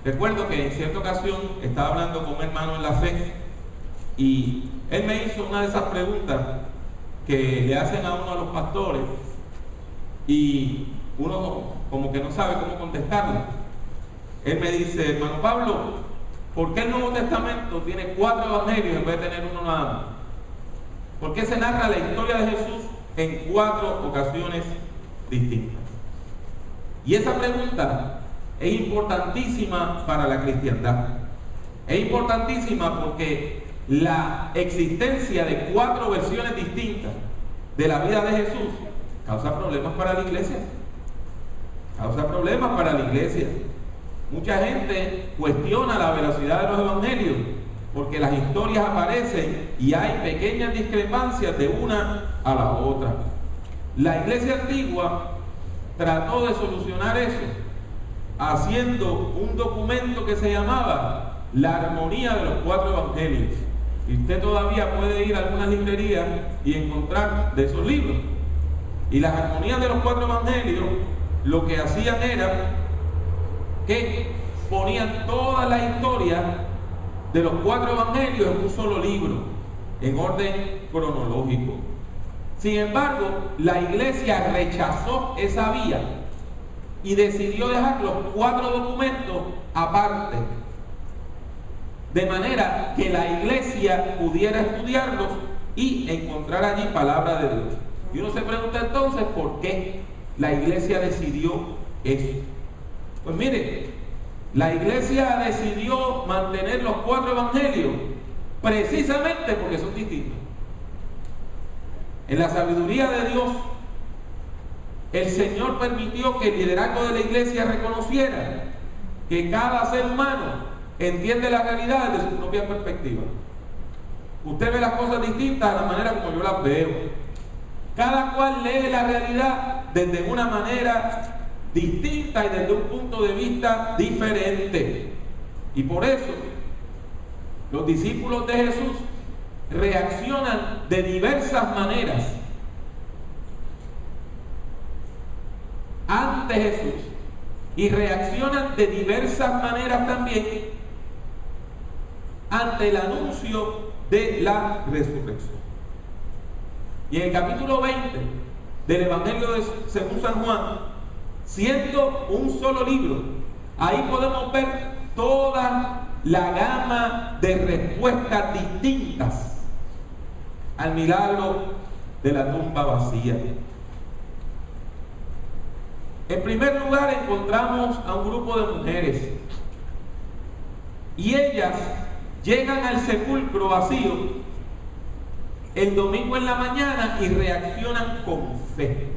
Recuerdo que en cierta ocasión estaba hablando con un hermano en la fe y él me hizo una de esas preguntas que le hacen a uno de los pastores y uno como que no sabe cómo contestarle. Él me dice: hermano Pablo, ¿por qué el Nuevo Testamento tiene 4 evangelios en vez de tener uno nada más? ¿Por qué se narra la historia de Jesús en 4 ocasiones distintas? Y esa pregunta es importantísima para la cristiandad. Es importantísima porque la existencia de 4 versiones distintas de la vida de Jesús causa problemas para la iglesia. Causa problemas para la iglesia. Mucha gente cuestiona la veracidad de los evangelios porque las historias aparecen y hay pequeñas discrepancias de una a la otra. La iglesia antigua trató de solucionar eso haciendo un documento que se llamaba La Armonía de los 4 Evangelios. Y usted todavía puede ir a algunas librerías y encontrar de esos libros. Y las armonías de los 4 Evangelios lo que hacían era que ponían toda la historia de los 4 Evangelios en un solo libro, en orden cronológico. Sin embargo, la iglesia rechazó esa vía y decidió dejar los 4 documentos aparte, de manera que la iglesia pudiera estudiarlos y encontrar allí palabra de Dios. Y uno se pregunta entonces por qué la iglesia decidió eso. Pues mire, la iglesia decidió mantener los 4 evangelios precisamente porque son distintos. En la sabiduría de Dios, el Señor permitió que el liderazgo de la iglesia reconociera que cada ser humano entiende la realidad desde su propia perspectiva. Usted ve las cosas distintas a la manera como yo las veo. Cada cual lee la realidad desde una manera distinta y desde un punto de vista diferente. Y por eso los discípulos de Jesús reaccionan de diversas maneras ante Jesús y reaccionan de diversas maneras también ante el anuncio de la resurrección. Y en el capítulo 20 del Evangelio de según San Juan, siendo un solo libro, ahí podemos ver toda la gama de respuestas distintas al milagro de la tumba vacía. En primer lugar encontramos a un grupo de mujeres y ellas llegan al sepulcro vacío el domingo en la mañana y reaccionan con fe.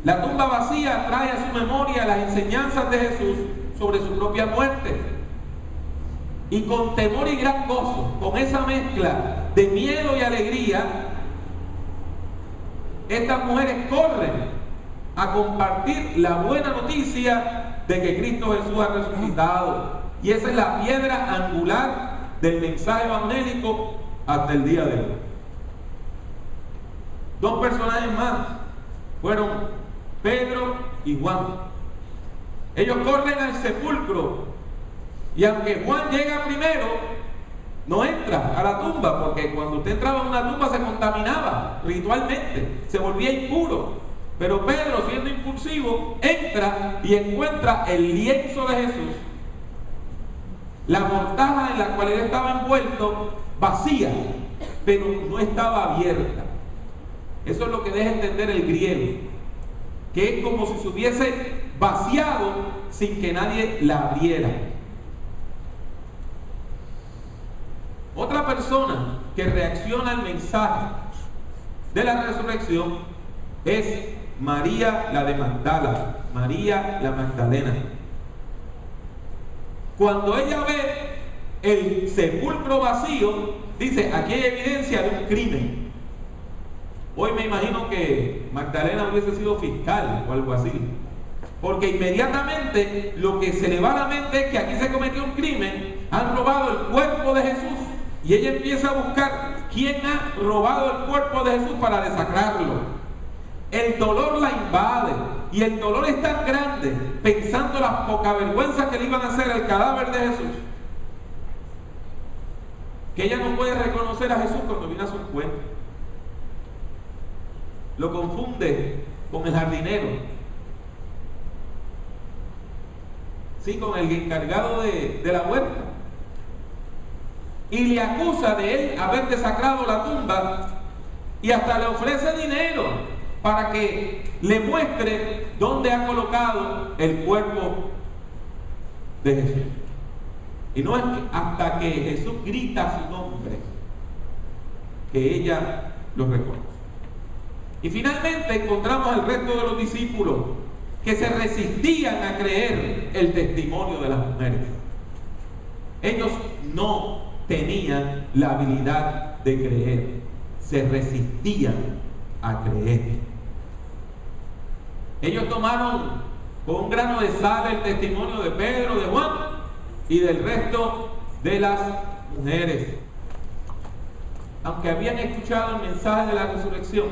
La tumba vacía trae a su memoria las enseñanzas de Jesús sobre su propia muerte. Y con temor y gran gozo, con esa mezcla de miedo y alegría, estas mujeres corren a compartir la buena noticia de que Cristo Jesús ha resucitado. Y esa es la piedra angular del mensaje evangélico hasta el día de hoy. 2 personajes más fueron Pedro y Juan. Ellos corren al sepulcro y aunque Juan llega primero, no entra a la tumba, porque cuando usted entraba en una tumba se contaminaba ritualmente, se volvía impuro. Pero Pedro, siendo impulsivo, entra y encuentra el lienzo de Jesús, la mortaja en la cual él estaba envuelto, vacía, pero no estaba abierta. Eso es lo que deja entender el griego, que es como si se hubiese vaciado sin que nadie la abriera. Otra persona que reacciona al mensaje de la resurrección es María la de Magdala, María la Magdalena. Cuando ella ve el sepulcro vacío, dice: aquí hay evidencia de un crimen. Hoy me imagino que Magdalena hubiese sido fiscal o algo así, porque inmediatamente lo que se le va a la mente es que aquí se cometió un crimen, han robado el cuerpo de Jesús, y ella empieza a buscar quién ha robado el cuerpo de Jesús para desacrarlo. El dolor la invade y el dolor es tan grande, pensando la poca vergüenza que le iban a hacer al cadáver de Jesús, que ella no puede reconocer a Jesús cuando viene a su encuentro. Lo confunde con el jardinero, sí, con el encargado de la huerta, y le acusa de él haber desacrado la tumba, y hasta le ofrece dinero para que le muestre dónde ha colocado el cuerpo de Jesús. Y no es hasta que Jesús grita su nombre que ella lo reconoce. Y finalmente encontramos al resto de los discípulos que se resistían a creer el testimonio de las mujeres. Ellos no tenían la habilidad de creer, se resistían a creer. Ellos tomaron con un grano de sal el testimonio de Pedro, de Juan y del resto de las mujeres. Aunque habían escuchado el mensaje de la resurrección,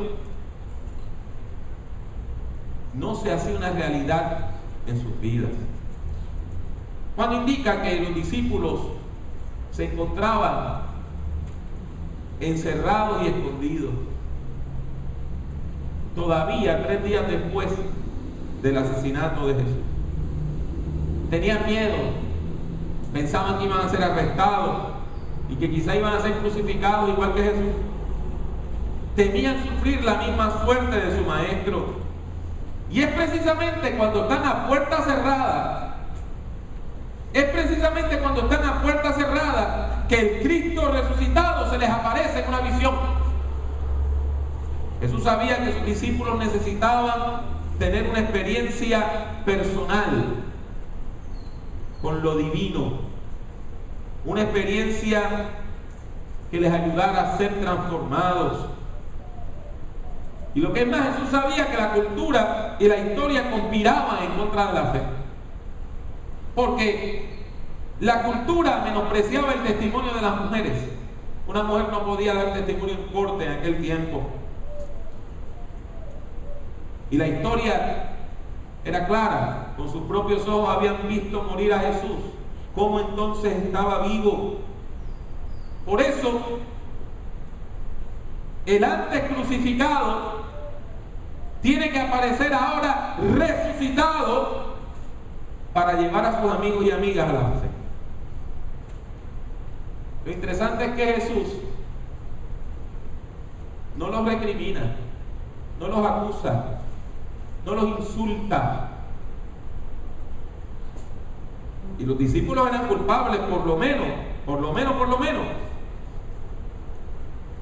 no se hacía una realidad en sus vidas. Cuando indica que los discípulos se encontraban encerrados y escondidos, todavía 3 días después del asesinato de Jesús. Tenían miedo, pensaban que iban a ser arrestados y que quizá iban a ser crucificados igual que Jesús. Temían sufrir la misma suerte de su maestro. Y es precisamente cuando están a puerta cerrada, que el Cristo resucitado se les aparece en una visión. Jesús sabía que sus discípulos necesitaban tener una experiencia personal con lo divino, una experiencia que les ayudara a ser transformados. Y lo que es más, Jesús sabía que la cultura y la historia conspiraban en contra de la fe, porque la cultura menospreciaba el testimonio de las mujeres. Una mujer no podía dar testimonio en corte en aquel tiempo. Y la historia era clara, con sus propios ojos habían visto morir a Jesús, cómo entonces estaba vivo. Por eso, el antes crucificado tiene que aparecer ahora resucitado para llevar a sus amigos y amigas a la fe. Lo interesante es que Jesús no los recrimina, no los acusa, no los insulta. Y los discípulos eran culpables, por lo menos,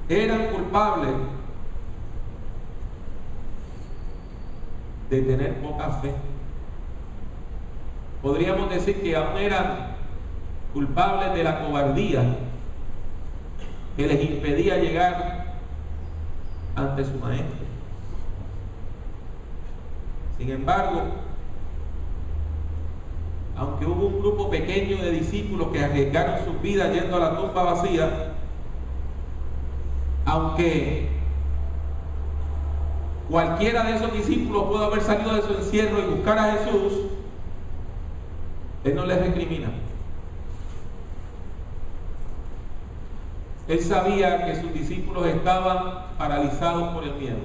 eran culpables de tener poca fe. Podríamos decir que aún eran culpables de la cobardía que les impedía llegar ante su maestro. Sin embargo, aunque hubo un grupo pequeño de discípulos que arriesgaron sus vidas yendo a la tumba vacía, aunque cualquiera de esos discípulos pudo haber salido de su encierro y buscar a Jesús, Él no les recrimina. Él sabía que sus discípulos estaban paralizados por el miedo.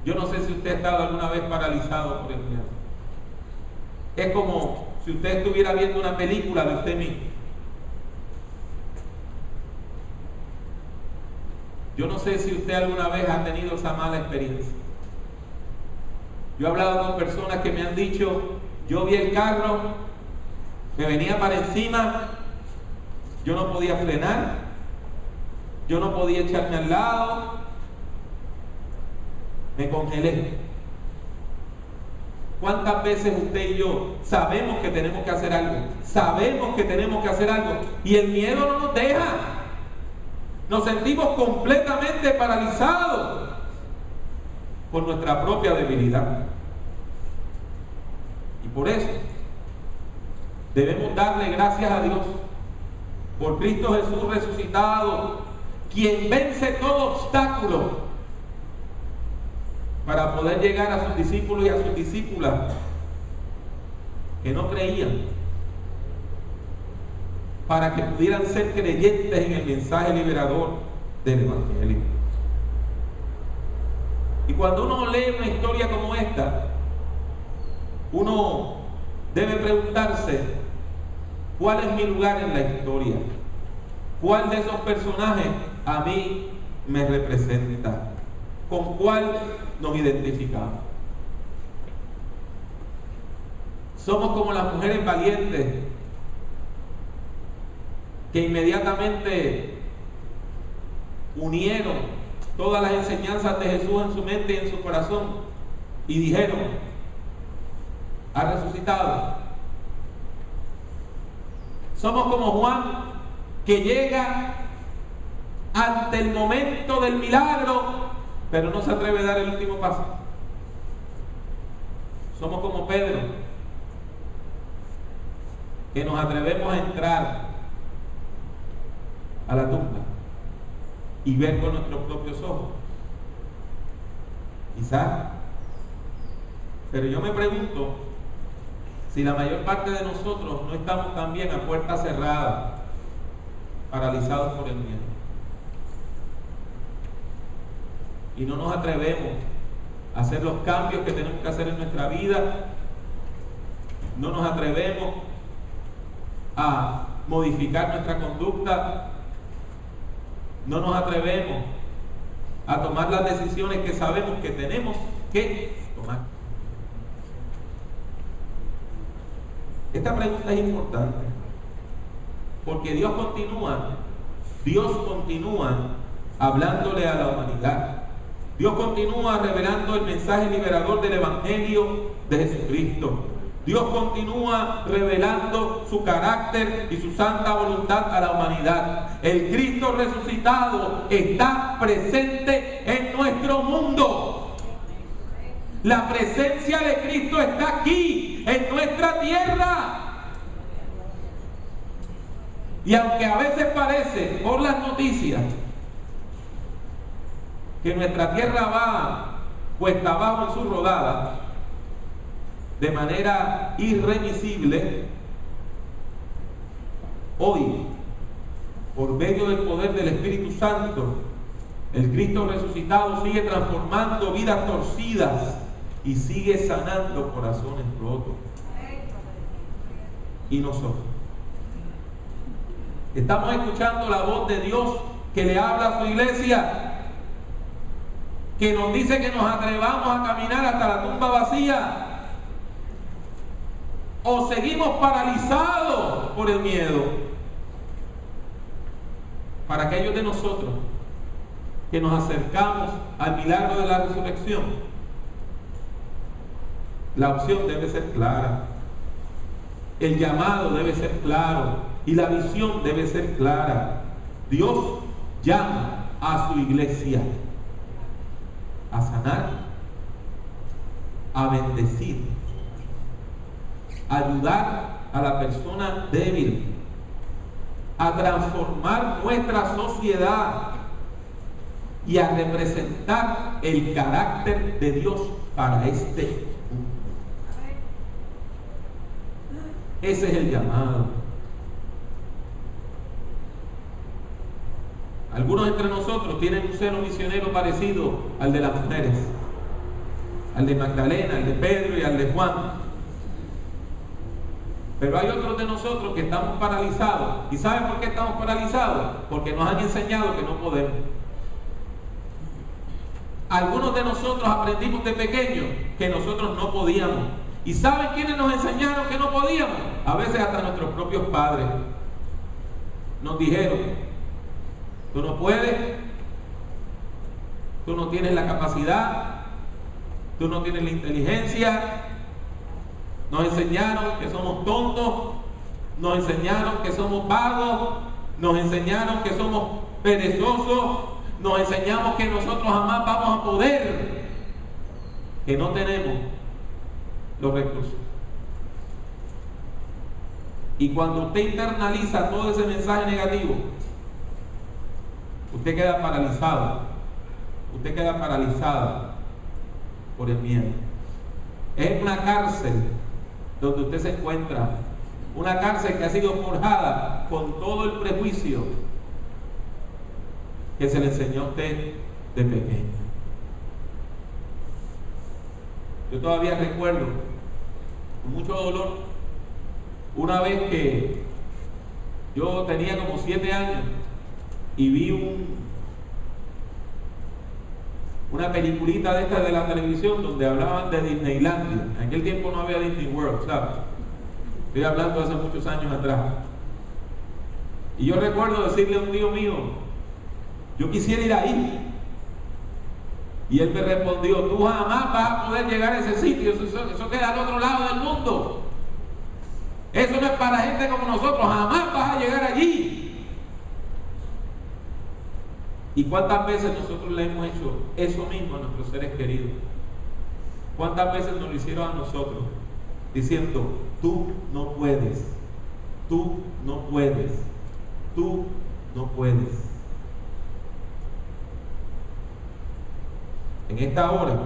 Yo no sé si usted ha estado alguna vez paralizado por el miedo. Es como si usted estuviera viendo una película de usted mismo. Yo no sé si usted alguna vez ha tenido esa mala experiencia. Yo he hablado con personas que me han dicho: yo vi el carro, me venía para encima, yo no podía frenar, yo no podía echarme al lado, me congelé. ¿Cuántas veces usted y yo sabemos que tenemos que hacer algo? Y el miedo no nos deja. Nos sentimos completamente paralizados por nuestra propia debilidad. Y por eso debemos darle gracias a Dios por Cristo Jesús resucitado, quien vence todo obstáculo para poder llegar a sus discípulos y a sus discípulas que no creían, para que pudieran ser creyentes en el mensaje liberador del Evangelio. Y cuando uno lee una historia como esta, uno debe preguntarse: ¿cuál es mi lugar en la historia? ¿Cuál de esos personajes a mí me representa? ¿Con cuál nos identificamos? Somos como las mujeres valientes que inmediatamente unieron todas las enseñanzas de Jesús en su mente y en su corazón y dijeron: ha resucitado. Somos como Juan, que llega ante el momento del milagro, pero no se atreve a dar el último paso. Somos como Pedro, que nos atrevemos a entrar a la tumba y ver con nuestros propios ojos. Quizás. Pero yo me pregunto si la mayor parte de nosotros no estamos también a puerta cerrada, paralizados por el miedo. Y no nos atrevemos a hacer los cambios que tenemos que hacer en nuestra vida. No nos atrevemos a modificar nuestra conducta. No nos atrevemos a tomar las decisiones que sabemos que tenemos que tomar. Esta pregunta es importante porque Dios continúa hablándole a la humanidad. Dios continúa revelando el mensaje liberador del Evangelio de Jesucristo. Dios continúa revelando su carácter y su santa voluntad a la humanidad. El Cristo resucitado está presente en nuestro mundo. La presencia de Cristo está aquí, en nuestra tierra. Y aunque a veces parece, por las noticias, que nuestra tierra va cuesta abajo en su rodada, de manera irremisible, hoy, por medio del poder del Espíritu Santo, el Cristo resucitado sigue transformando vidas torcidas y sigue sanando corazones rotos. Y nosotros estamos escuchando la voz de Dios que le habla a su iglesia, que nos dice que nos atrevamos a caminar hasta la tumba vacía, o seguimos paralizados por el miedo. Para aquellos de nosotros que nos acercamos al milagro de la resurrección, la opción debe ser clara, el llamado debe ser claro y la visión debe ser clara. Dios llama a su iglesia a sanar, a bendecir, a ayudar a la persona débil, a transformar nuestra sociedad y a representar el carácter de Dios para este mundo. Ese es el llamado. Algunos entre nosotros tienen un celo misionero parecido al de las mujeres, al de Magdalena, al de Pedro y al de Juan. Pero hay otros de nosotros que estamos paralizados. ¿Y saben por qué estamos paralizados? Porque nos han enseñado que no podemos. Algunos de nosotros aprendimos de pequeños que nosotros no podíamos. ¿Y saben quiénes nos enseñaron que no podíamos? A veces hasta nuestros propios padres. Nos dijeron: tú no puedes, tú no tienes la capacidad, tú no tienes la inteligencia. Nos enseñaron que somos tontos, nos enseñaron que somos vagos, nos enseñaron que somos perezosos, nos enseñamos que nosotros jamás vamos a poder, que no tenemos los recursos. Y cuando usted internaliza todo ese mensaje negativo, usted queda paralizado, usted queda paralizada. por el miedo. Es una cárcel donde usted se encuentra, una cárcel que ha sido forjada con todo el prejuicio que se le enseñó a usted de pequeño. Yo todavía recuerdo con mucho dolor una vez que yo tenía como 7 años y vi una peliculita de esta de la televisión donde hablaban de Disneylandia. En aquel tiempo no había Disney World, ¿sabes? Estoy hablando hace muchos años atrás. Y yo recuerdo decirle a un tío mío, yo quisiera ir ahí. Y él me respondió, tú jamás vas a poder llegar a ese sitio, eso queda al otro lado del mundo. Eso no es para gente como nosotros, jamás vas a llegar allí. ¿Y cuántas veces nosotros le hemos hecho eso mismo a nuestros seres queridos? ¿Cuántas veces nos lo hicieron a nosotros? Diciendo, tú no puedes, tú no puedes, tú no puedes. En esta hora,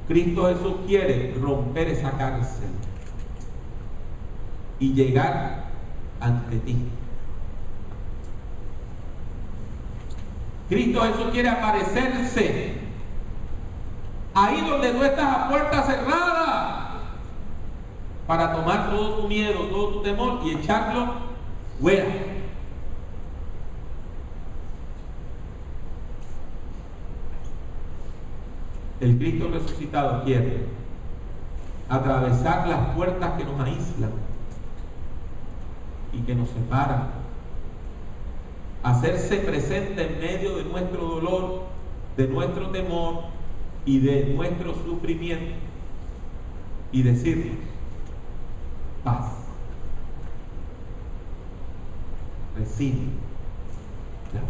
Cristo Jesús quiere romper esa cárcel y llegar ante ti. Cristo Jesús quiere aparecerse ahí donde tú estás a puerta cerrada para tomar todo tu miedo, todo tu temor y echarlo fuera. El Cristo resucitado quiere atravesar las puertas que nos aíslan y que nos separan, hacerse presente en medio de nuestro dolor, de nuestro temor y de nuestro sufrimiento y decirnos, paz, recibe la paz.